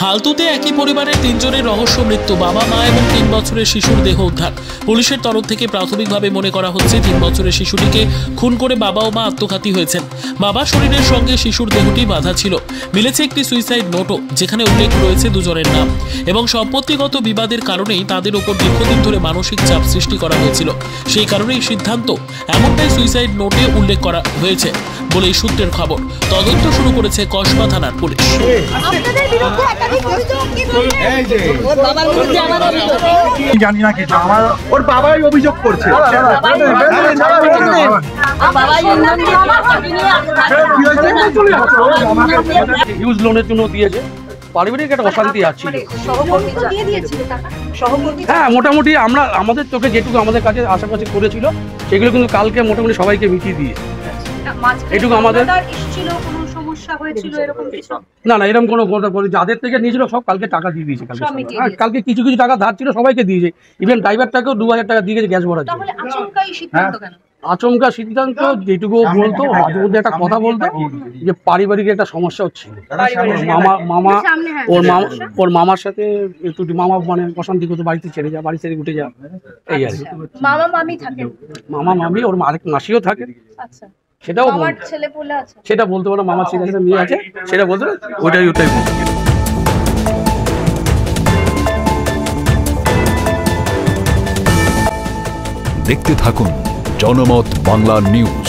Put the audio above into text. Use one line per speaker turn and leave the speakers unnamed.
হালতুতে একই পরিবারের 3 জনের রহস্য মৃত্যু। বাবা, মা এবং 3 বছরের শিশুর দেহ উদ্ধার। পুলিশের তরফ থেকে প্রাথমিকভাবে মনে করা হচ্ছে 3 বছরের শিশুটিকে খুন করে বাবা ও মা আত্মঘাতী হয়েছেন। বাবার শরীরের সঙ্গে শিশুর দেহটি বাঁধা ছিল। মিলেছে একটি সুইসাইড নোটও, যেখানে উল্লেখ রয়েছে দুজনের নাম এবং সম্পত্তিগত বিবাদের কারণেই তাদের ওপর দীর্ঘদিন ধরে মানসিক চাপ সৃষ্টি করা হয়েছিল। সেই কারণেই সিদ্ধান্ত, এমনটাই সুইসাইড নোটে উল্লেখ করা হয়েছে বলেই সূত্রের খবর। তদন্ত শুরু করেছে কসবা থানার পুলিশ।
জানি না কিছু, আমার ওর বাবাই অভিযোগ করছে।
ইউজ লোনের জন্য দিয়েছে, পারিবারিক একটা অশান্তি আছে। হ্যাঁ, মোটামুটি আমরা আমাদের চোখে যেটুকু আমাদের কাছে আশেপাশে করেছিল সেগুলো কিন্তু কালকে মোটামুটি সবাইকে মিটিয়ে দিয়েছে। এটুকু আমাদের না না এরকম কোনো যাদের থেকে নিয়েছিল সব কালকে টাকা দিয়ে দিয়েছে। কালকে কিছু কিছু টাকা ধার ছিল সবাইকে দিয়েছে, ইভেন ড্রাইভারটাকেও 2000 টাকা দিয়ে গেছে গ্যাস ভরার জন্য। আচমকা সিদ্ধান্ত যেটুকু বলতো, মাঝে মধ্যে একটা কথা বলতো যে পারিবারিক একটা সমস্যা হচ্ছে। ওর মামার সাথে একটু মামা মানে অশান্তি করতো, বাড়িতে ছেড়ে যা, বাড়ি ছেড়ে উঠে যা, এই আর কি। মামা মামি ওর আরেক মাসিও থাকে, সেটাও সেটা বলতে পারো। মামার ছেলে একটা মেয়ে আছে, সেটা বলতে পারো। ওটাই
দেখতে থাকুন জনমত বাংলা নিউজ।